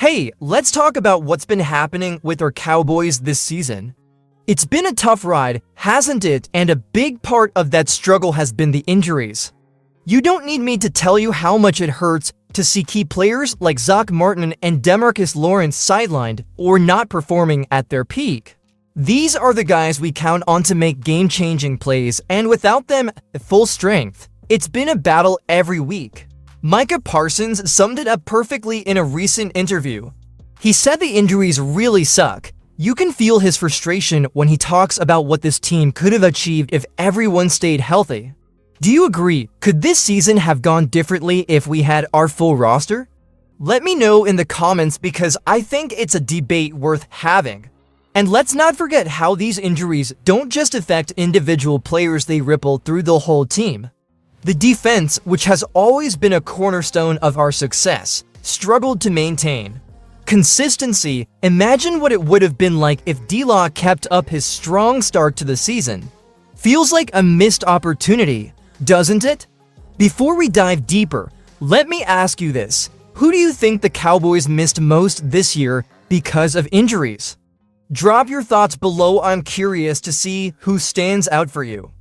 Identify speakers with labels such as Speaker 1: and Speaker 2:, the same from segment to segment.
Speaker 1: Hey, let's talk about what's been happening with our Cowboys this season. It's been a tough ride, hasn't it? And a big part of that struggle has been the injuries. You don't need me to tell you how much it hurts to see key players like Zach Martin and Demarcus Lawrence sidelined or not performing at their peak. These are the guys we count on to make game-changing plays, and without them at full strength, it's been a battle every week. Micah Parsons summed it up perfectly in a recent interview. He said the injuries really suck. You can feel his frustration when he talks about what this team could have achieved if everyone stayed healthy. Do you agree? Could this season have gone differently if we had our full roster? Let me know in the comments because I think it's a debate worth having. And let's not forget how these injuries don't just affect individual players, they ripple through the whole team. The defense, which has always been a cornerstone of our success, struggled to maintain consistency. Imagine what it would have been like if D-Law kept up his strong start to the season. Feels like a missed opportunity, doesn't it? Before we dive deeper, let me ask you this. Who do you think the Cowboys missed most this year because of injuries? Drop your thoughts below. I'm curious to see who stands out for you.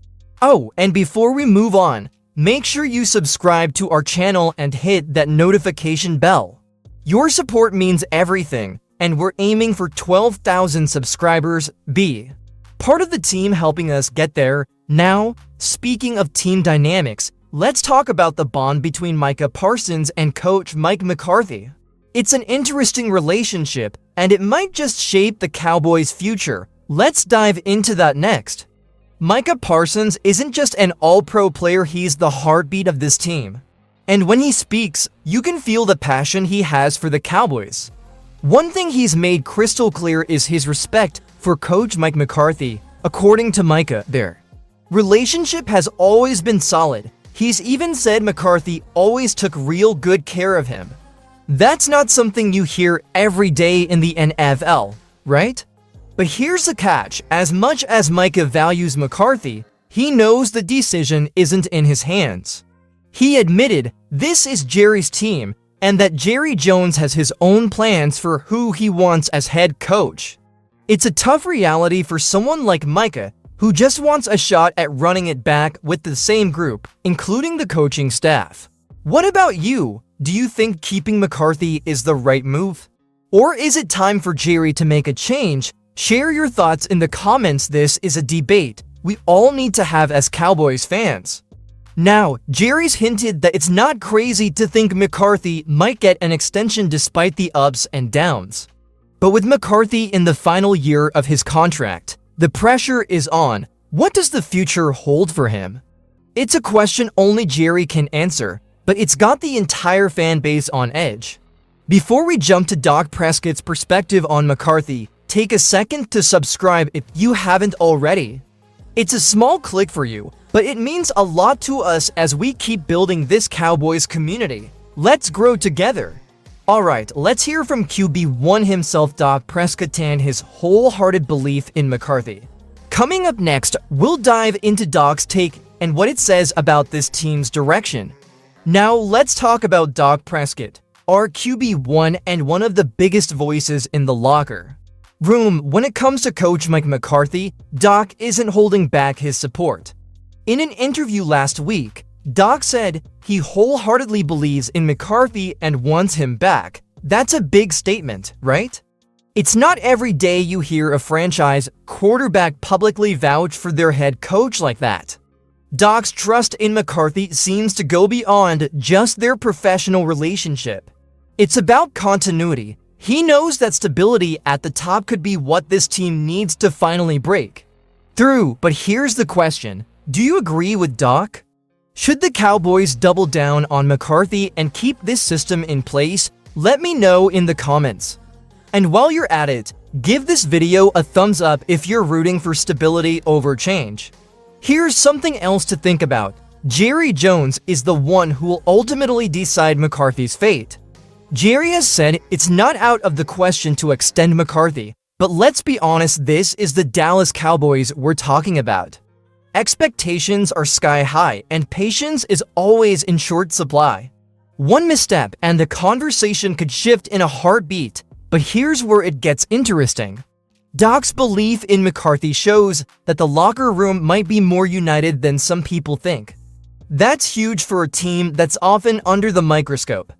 Speaker 1: Oh, and before we move on, make sure you subscribe to our channel and hit that notification bell. Your support means everything, and we're aiming for 12,000 subscribers. Be part of the team helping us get there. Now, speaking of team dynamics, let's talk about the bond between Micah Parsons and coach Mike McCarthy. It's an interesting relationship, and it might just shape the Cowboys' future. Let's dive into that next. Micah Parsons isn't just an all-pro player, he's the heartbeat of this team. And when he speaks, you can feel the passion he has for the Cowboys. One thing he's made crystal clear is his respect for Coach Mike McCarthy. According to Micah, their relationship has always been solid. He's even said McCarthy always took real good care of him. That's not something you hear every day in the NFL, right? But here's the catch. As much as Micah values McCarthy, he knows the decision isn't in his hands. He admitted this is Jerry's team and that Jerry Jones has his own plans for who he wants as head coach. It's a tough reality for someone like Micah, who just wants a shot at running it back with the same group, including the coaching staff. What about you? Do you think keeping McCarthy is the right move? Or is it time for Jerry to make a change? Share your thoughts in the comments. This is a debate we all need to have as Cowboys fans. Now, Jerry's hinted that it's not crazy to think McCarthy might get an extension despite the ups and downs. But with McCarthy in the final year of his contract, the pressure is on. What does the future hold for him? It's a question only Jerry can answer, but it's got the entire fan base on edge. Before we jump to Dak Prescott's perspective on McCarthy, take a second to subscribe if you haven't already. It's a small click for you, but it means a lot to us as we keep building this Cowboys community. Let's grow together. Alright, let's hear from QB1 himself, Dak Prescott, and his wholehearted belief in McCarthy. Coming up next, we'll dive into Dak's take and what it says about this team's direction. Now let's talk about Dak Prescott, our QB1 and one of the biggest voices in the locker room. When it comes to Coach Mike McCarthy, Dak isn't holding back his support. In an interview last week, Dak said he wholeheartedly believes in McCarthy and wants him back. That's a big statement, right? It's not every day you hear a franchise quarterback publicly vouch for their head coach like that. Dak's trust in McCarthy seems to go beyond just their professional relationship. It's about continuity. He knows that stability at the top could be what this team needs to finally break through. But here's the question. Do you agree with Dak? Should the Cowboys double down on McCarthy and keep this system in place? Let me know in the comments. And while you're at it, give this video a thumbs up if you're rooting for stability over change. Here's something else to think about. Jerry Jones is the one who will ultimately decide McCarthy's fate. Jerry has said it's not out of the question to extend McCarthy, but let's be honest, this is the Dallas Cowboys we're talking about. Expectations are sky high, and patience is always in short supply. One misstep and the conversation could shift in a heartbeat. But here's where it gets interesting. Doc's belief in McCarthy shows that the locker room might be more united than some people think. That's huge for a team that's often under the microscope.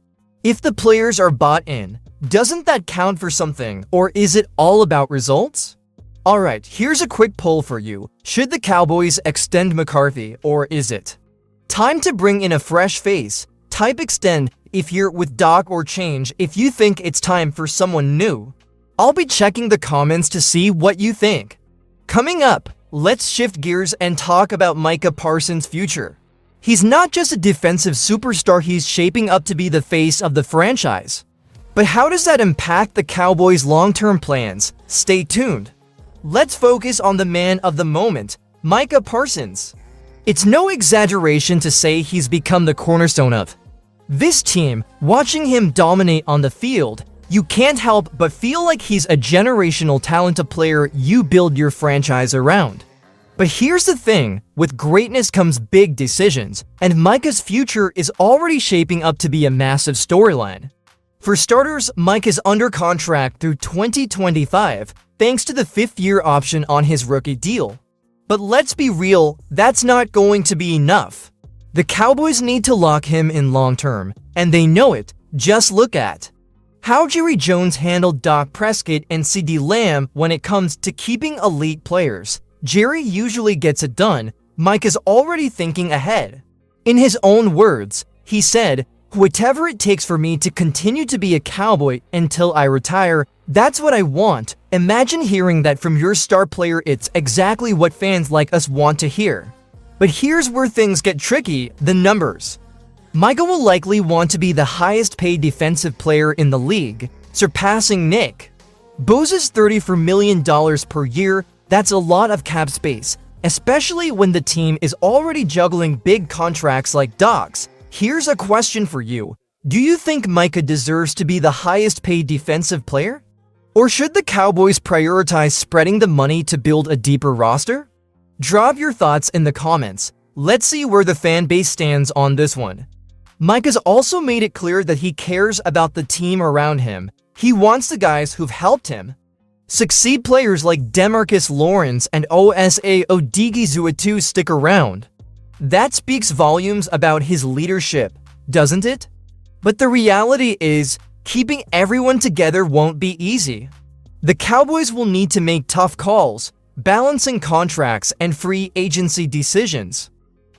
Speaker 1: If the players are bought in, doesn't that count for something, or is it all about results? Alright, here's a quick poll for you. Should the Cowboys extend McCarthy, or is it time to bring in a fresh face? Type extend if you're with Doc, or change if you think it's time for someone new. I'll be checking the comments to see what you think. Coming up, let's shift gears and talk about Micah Parsons' future. He's not just a defensive superstar, he's shaping up to be the face of the franchise. But how does that impact the Cowboys' long-term plans? Stay tuned. Let's focus on the man of the moment, Micah Parsons. It's no exaggeration to say he's become the cornerstone of this team. Watching him dominate on the field, you can't help but feel like he's a generational talent, a player you build your franchise around. But here's the thing, with greatness comes big decisions, and Micah's future is already shaping up to be a massive storyline. For starters, Mike is under contract through 2025, thanks to the fifth-year option on his rookie deal. But let's be real, that's not going to be enough. The Cowboys need to lock him in long-term, and they know it. Just look at how Jerry Jones handled Dak Prescott and CeeDee Lamb when it comes to keeping elite players. Jerry usually gets it done. Mike is already thinking ahead. In his own words, he said, "Whatever it takes for me to continue to be a Cowboy until I retire, that's what I want." Imagine hearing that from your star player. It's exactly what fans like us want to hear. But here's where things get tricky, the numbers. Micah will likely want to be the highest paid defensive player in the league, surpassing Nick Bosa's $34 million per year. That's a lot of cap space, especially when the team is already juggling big contracts like Doc's. Here's a question for you. Do you think Micah deserves to be the highest paid defensive player? Or should the Cowboys prioritize spreading the money to build a deeper roster? Drop your thoughts in the comments. Let's see where the fan base stands on this one. Micah's also made it clear that he cares about the team around him. He wants the guys who've helped him succeed, players like DeMarcus Lawrence and Osa Odighizuwa to stick around. That speaks volumes about his leadership, doesn't it? But the reality is, keeping everyone together won't be easy. The Cowboys will need to make tough calls, balancing contracts and free agency decisions.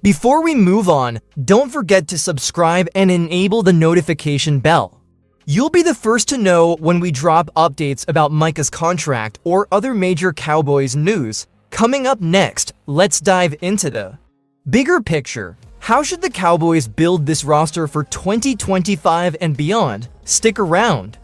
Speaker 1: Before we move on, don't forget to subscribe and enable the notification bell. You'll be the first to know when we drop updates about Micah's contract or other major Cowboys news. Coming up next, let's dive into the bigger picture. How should the Cowboys build this roster for 2025 and beyond? Stick around.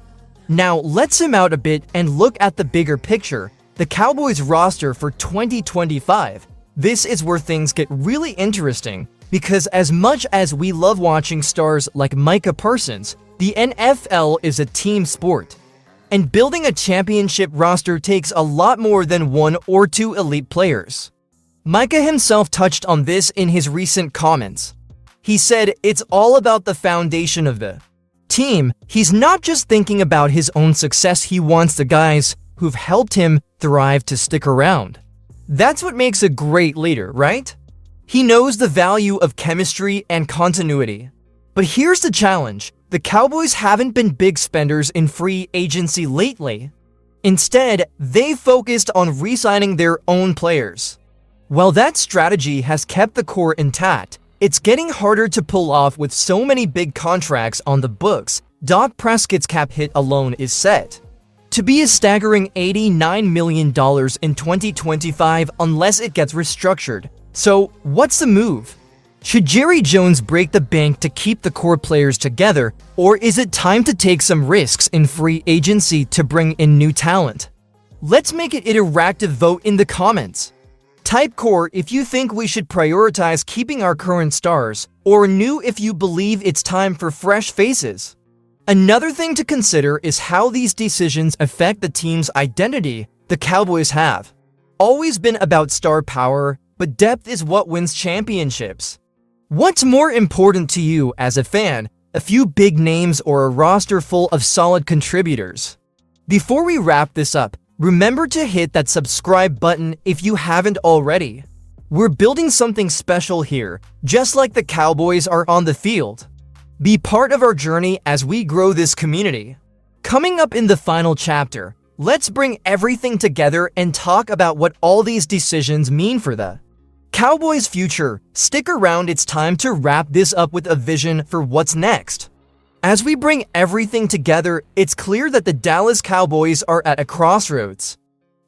Speaker 1: Now, let's zoom out a bit and look at the bigger picture, the Cowboys roster for 2025. This is where things get really interesting, because as much as we love watching stars like Micah Parsons, the NFL is a team sport. And building a championship roster takes a lot more than one or two elite players. Micah himself touched on this in his recent comments. He said it's all about the foundation of the team. He's not just thinking about his own success, he wants the guys who've helped him thrive to stick around. That's what makes a great leader, right? He knows the value of chemistry and continuity. But here's the challenge. The Cowboys haven't been big spenders in free agency lately. Instead, they focused on re-signing their own players. While that strategy has kept the core intact, it's getting harder to pull off with so many big contracts on the books. Dak Prescott's cap hit alone is set to be a staggering $89 million in 2025 unless it gets restructured. So, what's the move? Should Jerry Jones break the bank to keep the core players together, or is it time to take some risks in free agency to bring in new talent? Let's make it interactive. Vote in the comments. Type core if you think we should prioritize keeping our current stars, or new if you believe it's time for fresh faces. Another thing to consider is how these decisions affect the team's identity. The Cowboys have always been about star power, but depth is what wins championships. What's more important to you as a fan? a few big names, or a roster full of solid contributors. Before we wrap this up, remember to hit that subscribe button if you haven't already. We're building something special here, just like the Cowboys are on the field. Be part of our journey as we grow this community. Coming up in the final chapter, let's bring everything together and talk about what all these decisions mean for the Cowboys' future. Stick around, it's time to wrap this up with a vision for what's next. As we bring everything together, it's clear that the Dallas Cowboys are at a crossroads.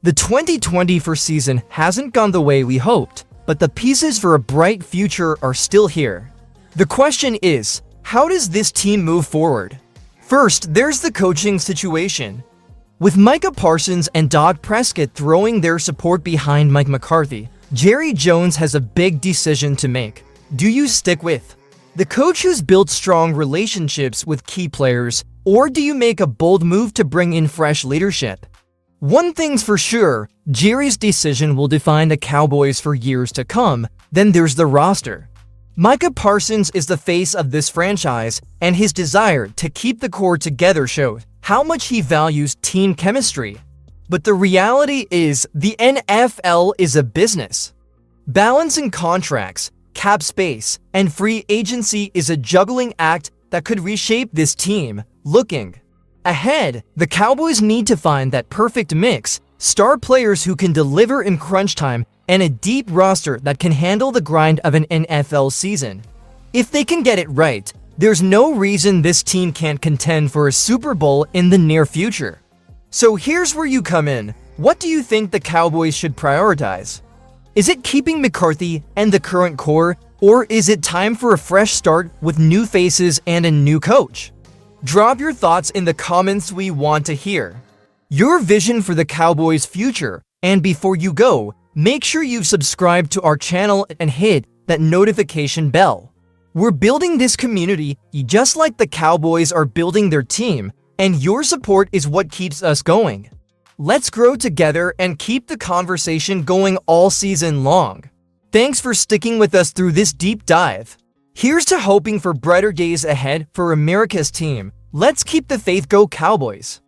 Speaker 1: The 2024 season hasn't gone the way we hoped, but the pieces for a bright future are still here. The question is, how does this team move forward? First, there's the coaching situation. With Micah Parsons and Dak Prescott throwing their support behind Mike McCarthy, Jerry Jones has a big decision to make. Do you stick with the coach who's built strong relationships with key players, or do you make a bold move to bring in fresh leadership? One thing's for sure, Jerry's decision will define the Cowboys for years to come. Then there's the roster. Micah Parsons is the face of this franchise, and his desire to keep the core together showed how much he values team chemistry. But the reality is, the NFL is a business. Balancing contracts, cap space, and free agency is a juggling act that could reshape this team. Looking ahead, the Cowboys need to find that perfect mix: star players who can deliver in crunch time and a deep roster that can handle the grind of an NFL season. If they can get it right, there's no reason this team can't contend for a Super Bowl in the near future. So here's where you come in. What do you think the Cowboys should prioritize? Is it keeping McCarthy and the current core, or is it time for a fresh start with new faces and a new coach? Drop your thoughts in the comments. We want to hear your vision for the Cowboys' future. And before you go, make sure you've subscribed to our channel and hit that notification bell. We're building this community just like the Cowboys are building their team, and your support is what keeps us going. Let's grow together and keep the conversation going all season long. Thanks for sticking with us through this deep dive. Here's to hoping for brighter days ahead for America's team. Let's keep the faith. Go Cowboys!